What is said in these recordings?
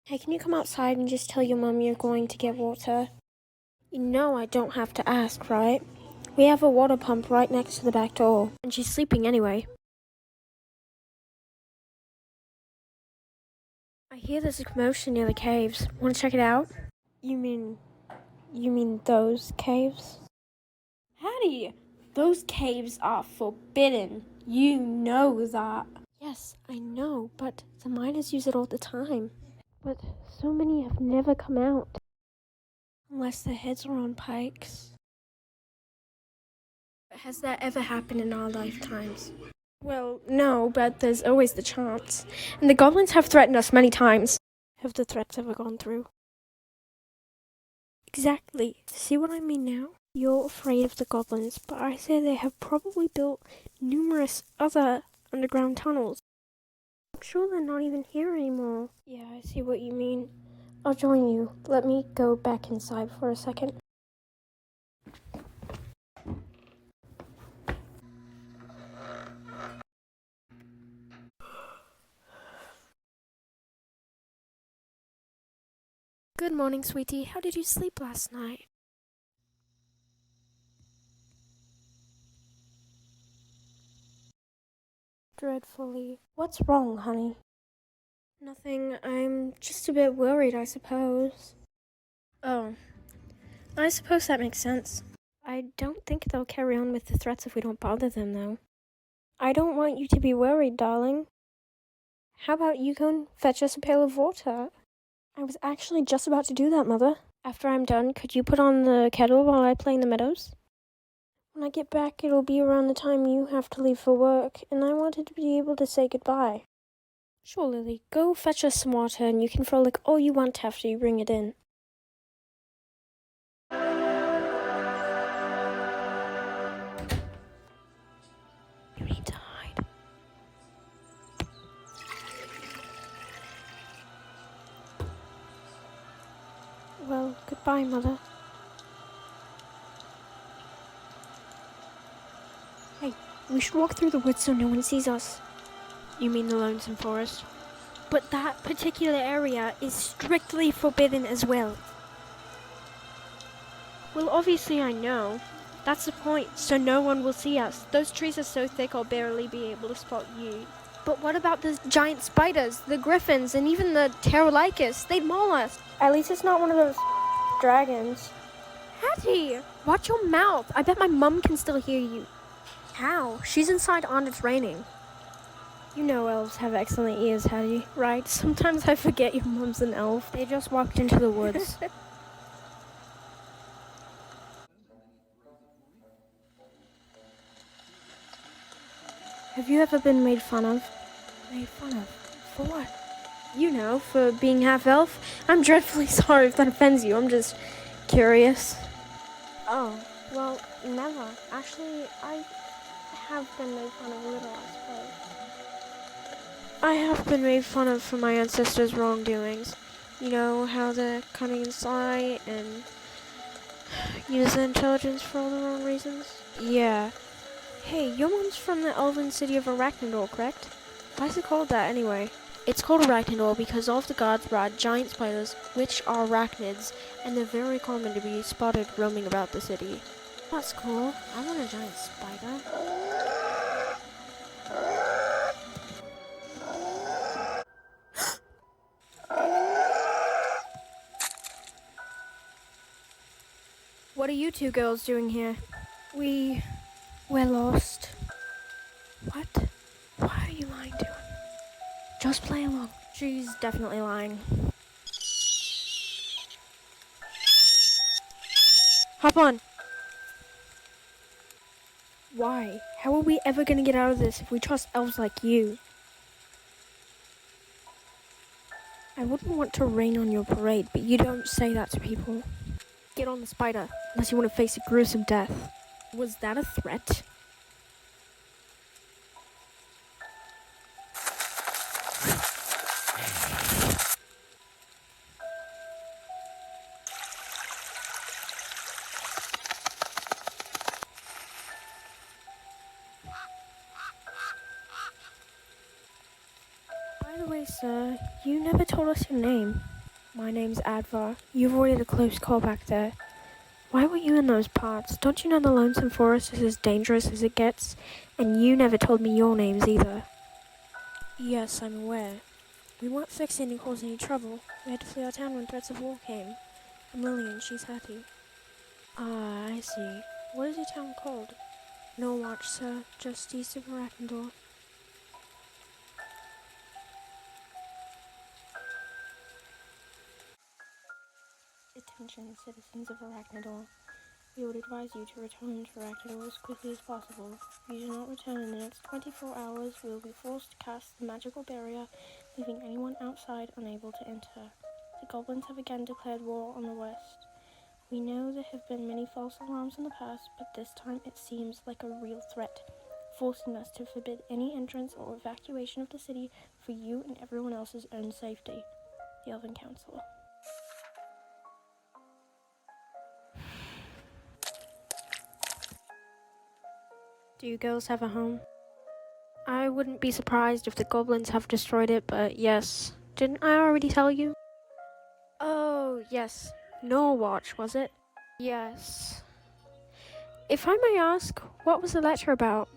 Hey, can you come outside and just tell your mum you're going to get water? You know I don't have to ask, right? We have a water pump right next to the back door, and she's sleeping anyway. I hear there's a commotion near the caves. Want to check it out? You mean those caves? Hattie, those caves are forbidden. You know that. Yes, I know, but the miners use it all the time. But so many have never come out. Unless their heads are on pikes. Has that ever happened in our lifetimes? Well, no, but there's always the chance. And the goblins have threatened us many times. Have the threats ever gone through? Exactly. See what I mean now? You're afraid of the goblins, but I say they have probably built numerous other underground tunnels. I'm sure they're not even here anymore. Yeah, I see what you mean. I'll join you. Let me go back inside for a second. Good morning, sweetie. How did you sleep last night? Dreadfully. What's wrong, honey? Nothing. I'm just a bit worried, I suppose. Oh, I suppose that makes sense. I don't think they'll carry on with the threats if we don't bother them, though. I don't want you to be worried, darling. How about you go and fetch us a pail of water? I was actually just about to do that, Mother. After I'm done, could you put on the kettle while I play in the meadows? When I get back, it'll be around the time you have to leave for work, and I wanted to be able to say goodbye. Sure, Lily. Go fetch us some water, and you can frolic all you want after you bring it in. You need to hide. Well, goodbye, Mother. Hey, we should walk through the woods so no one sees us. You mean the Lonesome Forest? But that particular area is strictly forbidden as well. Well, obviously I know. That's the point, so no one will see us. Those trees are so thick I'll barely be able to spot you. But what about the giant spiders, the griffins, and even the pterolycus? They'd maul us. At least it's not one of those dragons. Hattie, watch your mouth. I bet my mum can still hear you. How? She's inside and it's raining. You know elves have excellent ears, Hattie, right? Sometimes I forget your mum's an elf. They just walked into the woods. Have you ever been made fun of? Made fun of? For what? You know, for being half-elf. I'm dreadfully sorry if that offends you. I'm just curious. Oh, well, never. Actually, I have been made fun of a little, I suppose. I have been made fun of for my ancestors' wrongdoings. You know, how they're cunning and sly and use their intelligence for all the wrong reasons? Yeah. Hey, your mom's from the elven city of Arachnidor, correct? Why is it called that anyway? It's called Arachnidor because all of the gods brought giant spiders, which are arachnids, and they're very common to be spotted roaming about the city. That's cool. I want a giant spider. What are you two girls doing here? We're lost. What? Why are you lying to him? Just play along. She's definitely lying. Hop on. Why? How are we ever gonna get out of this if we trust elves like you? I wouldn't want to rain on your parade, but you don't say that to people. Get on the spider, unless you want to face a gruesome death. Was that a threat? By the way, sir, you never told us your name. My name's Advar. You avoided a close call back there. Why were you in those parts? Don't you know the Lonesome Forest is as dangerous as it gets? And you never told me your names either. Yes, I'm aware. We weren't fixing to cause any trouble. We had to flee our town when threats of war came. I'm Lillian, she's Hattie. Ah, I see. What is your town called? No watch, sir. Just east of Arachnidor. Attention, citizens of Arachnidor. We would advise you to return to Arachnidor as quickly as possible. If you do not return in the next 24 hours, we will be forced to cast the magical barrier, leaving anyone outside unable to enter. The goblins have again declared war on the west. We know there have been many false alarms in the past, but this time it seems like a real threat, forcing us to forbid any entrance or evacuation of the city for you and everyone else's own safety. The Elven Council. Do you girls have a home? I wouldn't be surprised if the goblins have destroyed it, but yes. Didn't I already tell you? Oh, yes. Norwatch, was it? Yes. If I may ask, what was the letter about?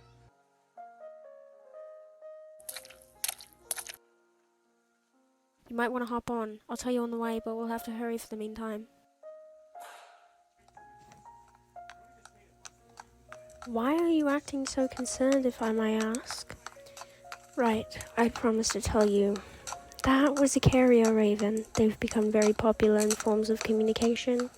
You might want to hop on. I'll tell you on the way, but we'll have to hurry for the meantime. Why are you acting so concerned, if I may ask? Right, I promised to tell you. That was a carrier raven. They've become very popular in forms of communication.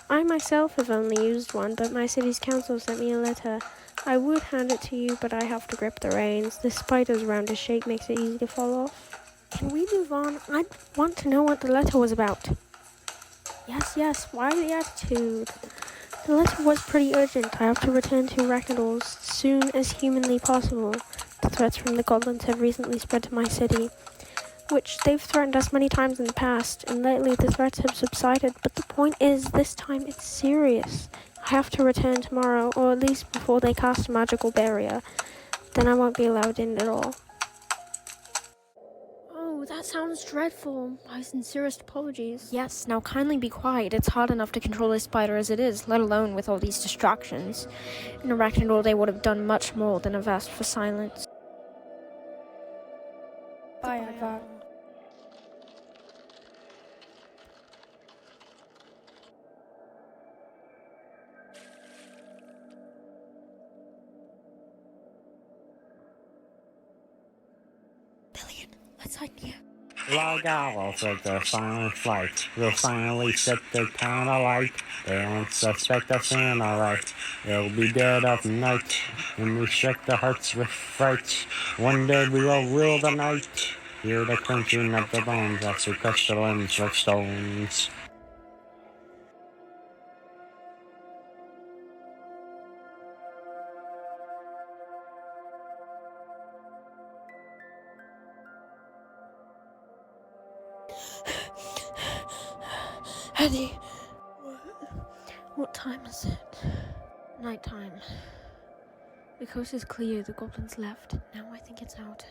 I myself have only used one, but my city's council sent me a letter. I would hand it to you, but I have to grip the reins. The spiders around a shake makes it easy to fall off. Can we move on? I want to know what the letter was about. Yes, why the attitude? The letter was pretty urgent. I have to return to Arachnidor as soon as humanly possible. The threats from the goblins have recently spread to my city, which they've threatened us many times in the past, and lately the threats have subsided, but the point is, this time it's serious. I have to return tomorrow, or at least before they cast a magical barrier. Then I won't be allowed in at all. Oh, that sounds dreadful. My sincerest apologies. Yes, now kindly be quiet. It's hard enough to control a spider as it is, let alone with all these distractions. In Arachnidor, they would have done much more than have asked for silence. Bye, Advar. Lillian, let's hide here. Log owls of the silent flight will finally set their town alight. They won't suspect us in our right. It'll be dead of night, and we shake their hearts with fright. One day we will rule the night. Hear the crunching of the bones as we crush the limbs like stones. Eddie! What time is it? Nighttime. The coast is clear, the goblins left. Now I think it's out.